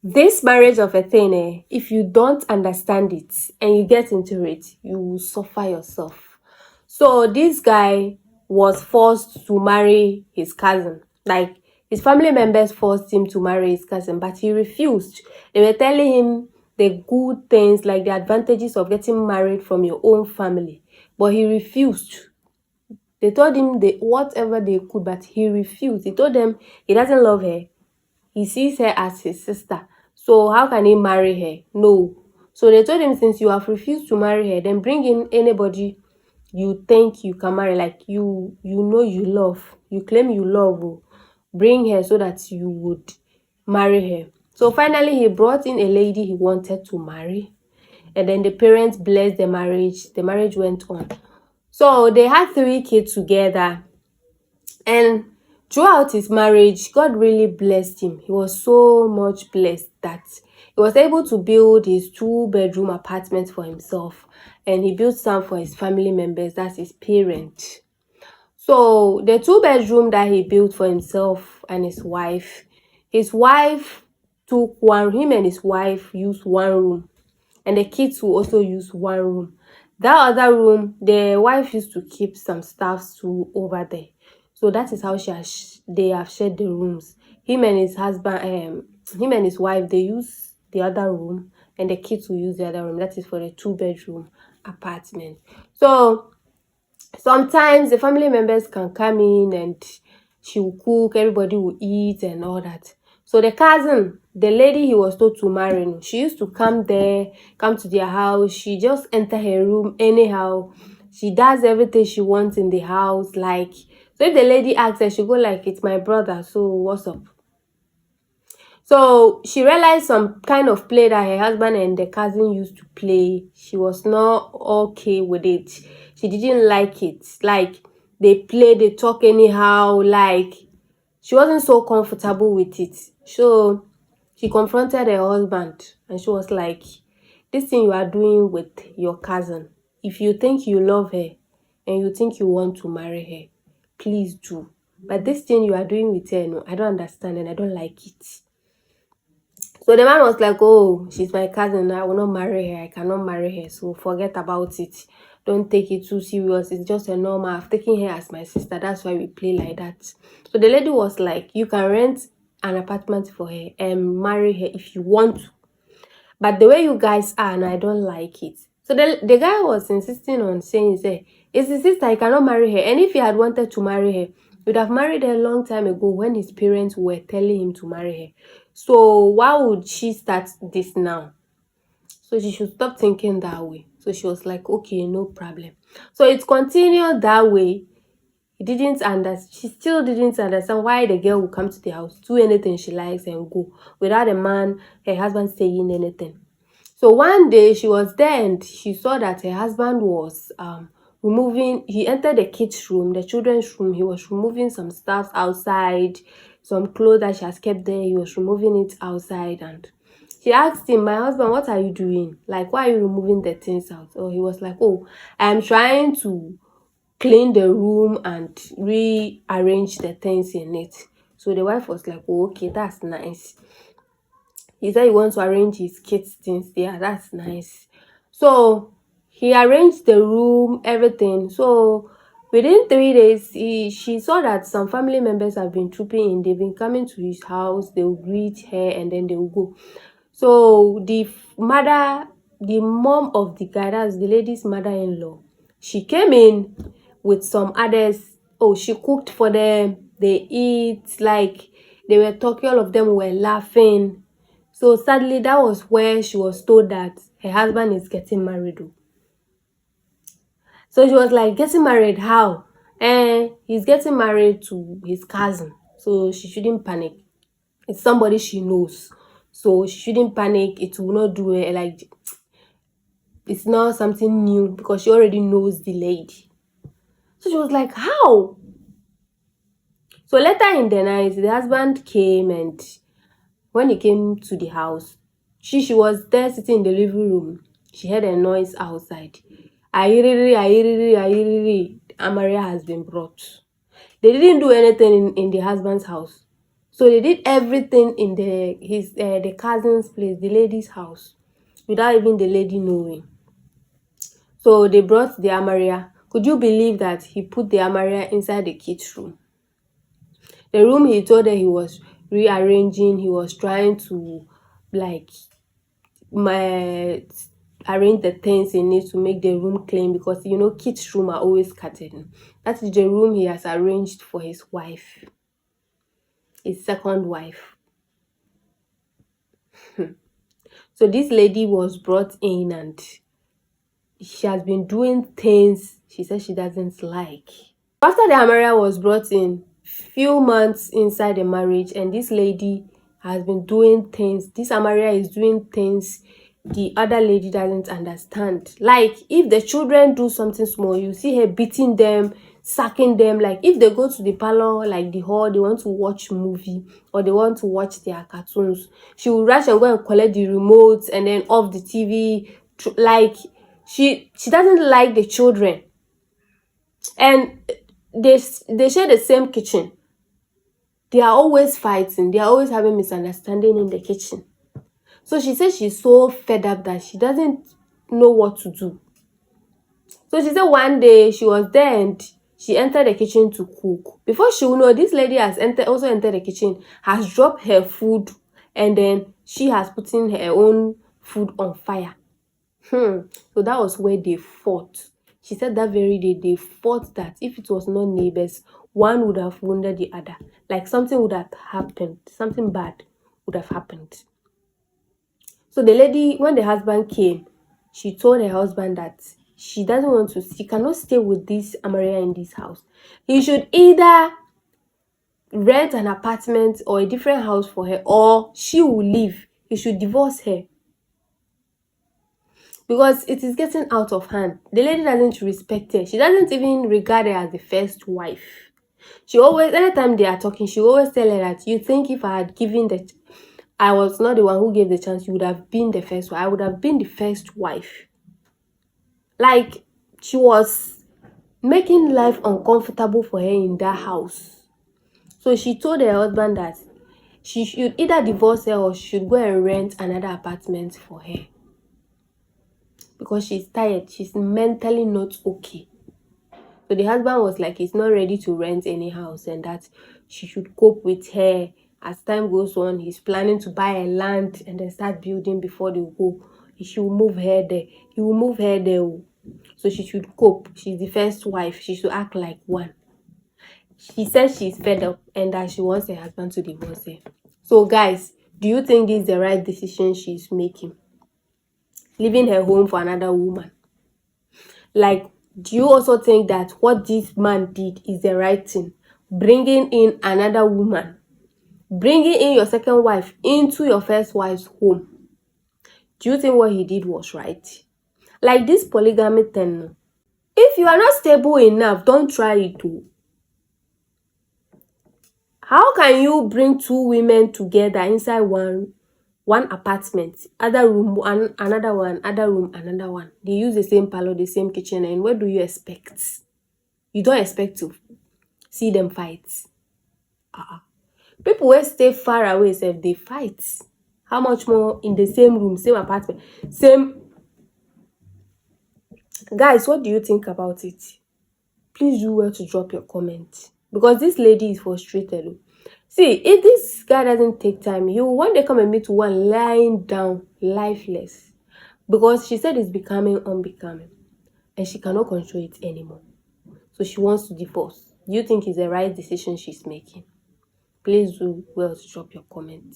This marriage of a thing, if you don't understand it and you get into it, you will suffer yourself. So this guy was forced to marry his cousin. Like, his family members forced him to marry his cousin, but he refused. They were telling him the good things, like the advantages of getting married from your own family, but he refused. They told him whatever they could, but he refused. He told them he doesn't love her. He sees her as his sister. So how can he marry her? No. So they told him, since you have refused to marry her, then bring in anybody you think you can marry, like you love. You claim you love. Oh. Bring her so that you would marry her. So finally he brought in a lady he wanted to marry. And then the parents blessed the marriage. The marriage went on. So they had 3 kids together. And throughout his marriage, God really blessed him. He was so much blessed that he was able to build his 2-bedroom apartment for himself. And he built some for his family members, that's his parents. So the 2-bedroom that he built for himself and his wife took him and his wife used one room. And the kids will also use one room. That other room, the wife used to keep some stuff too over there. So that is how they have shared the rooms. Him and his wife, they use the other room, and the kids will use the other room. That is for the 2-bedroom apartment. So sometimes the family members can come in and she will cook, everybody will eat and all that. So the cousin, the lady he was told to marry, she used to come to their house. She just enter her room anyhow. She does everything she wants in the house. Like, so if the lady asks her, she go like, it's my brother, so what's up? So she realized some kind of play that her husband and the cousin used to play. She was not okay with it. She didn't like it. Like, they talk anyhow. Like, she wasn't so comfortable with it. So she confronted her husband and she was like, this thing you are doing with your cousin, if you think you love her and you think you want to marry her, please do. But this thing you are doing with her, no, I don't understand and I don't like it. So the man was like, oh, she's my cousin. I will not marry her. I cannot marry her. So forget about it. Don't take it too serious. It's just a normal. I've taken her as my sister. That's why we play like that. So the lady was like, you can rent an apartment for her and marry her if you want to. But the way you guys are, and I don't like it. So the guy was insisting on saying, it's his sister. I cannot marry her. And if he had wanted to marry her, he would have married her a long time ago when his parents were telling him to marry her. So why would she start this now? So she should stop thinking that way. So she was like, okay, no problem. So it continued that way. She still didn't understand why the girl would come to the house, do anything she likes and go without a man, her husband, saying anything. So one day she was there and she saw that her husband was he entered the kids' room, the children's room. He was removing some stuff outside, some clothes that she has kept there. He was removing it outside, and she asked him, my husband, what are you doing? Like, why are you removing the things out? Oh, he was like, oh, I'm trying to clean the room and rearrange the things in it. So the wife was like, oh, okay, that's nice. He said he wants to arrange his kids' things. Yeah, that's nice. So he arranged the room, everything. So within 3 days, she saw that some family members have been trooping in. They've been coming to his house. They will greet her and then they will go. So the mom of the guy, that's the lady's mother-in-law, she came in with some others. Oh, she cooked for them. They eat, like, they were talking. All of them were laughing. So sadly, that was where she was told that her husband is getting married. So she was like, getting married? How? He's getting married to his cousin. So she shouldn't panic. It's somebody she knows. So she shouldn't panic. It will not do it. Like, it's not something new because she already knows the lady. So she was like, how? So later in the night, the husband came, and when he came to the house, she was there sitting in the living room. She heard a noise outside. Amaria has been brought. They didn't do anything in the husband's house. So they did everything in the cousin's place, the lady's house, without even the lady knowing. So they brought the Amaria. Could you believe that he put the Amaria inside the kids' room? The room he told her he was rearranging, he was trying to like my arrange the things in it to make the room clean, because you know kids' room are always scattered. That is the room he has arranged for his wife, his second wife. So this lady was brought in and she has been doing things she says she doesn't like. After the Amaria was brought in, few months inside the marriage, and this lady has been doing things. This Amaria is doing things the other lady doesn't understand. Like if the children do something small, you see her beating them, sacking them. Like if they go to the parlor, like the hall, they want to watch movie or they want to watch their cartoons, she will rush and go and collect the remotes and then off the TV. Like she doesn't like the children. And they share the same kitchen. They are always fighting. They are always having misunderstanding in the kitchen. So she says she's so fed up that she doesn't know what to do. So she said one day she was there and she entered the kitchen to cook. Before she will know, this lady has also entered the kitchen, has dropped her food, and then she has put in her own food on fire. So that was where they fought. She said that very day they fought, that if it was not neighbors, one would have wounded the other. Like something would have happened. Something bad would have happened. So the lady, when the husband came, she told her husband that she doesn't want to, she cannot stay with this Amaria in this house. He should either rent an apartment or a different house for her, or she will leave. He should divorce her, because it is getting out of hand. The lady doesn't respect her. She doesn't even regard her as the first wife. She always, anytime they are talking, she always tell her that you think if I had given that, I was not the one who gave the chance, you would have been the first one. I would have been the first wife. Like she was making life uncomfortable for her in that house. So she told her husband that she should either divorce her or she should go and rent another apartment for her, because she's tired. She's mentally not okay. So the husband was like, he's not ready to rent any house and that she should cope with her. As time goes on, he's planning to buy a land and then start building before they go. She will move her there. He will move her there. So she should cope. She's the first wife. She should act like one. She says she's fed up and that she wants her husband to divorce her. So guys, do you think this is the right decision she's making? Leaving her home for another woman? Like, do you also think that what this man did is the right thing? Bringing in another woman, bringing in your second wife into your first wife's home. Do you think what he did was right? Like this polygamy thing, if you are not stable enough, don't try it too. How can you bring two women together inside one apartment, other room, another one, other room, another one? They use the same parlor, the same kitchen, and what do you expect? You don't expect to see them fight. People will stay far away if they fight. How much more in the same room, same apartment, same. Guys, what do you think about it? Please do well to drop your comment, because this lady is frustrated. See, if this guy doesn't take time, he will one day come and meet one lying down, lifeless, because she said it's becoming unbecoming and she cannot control it anymore. So she wants to divorce. Do you think it's the right decision she's making? Please do well to drop your comments.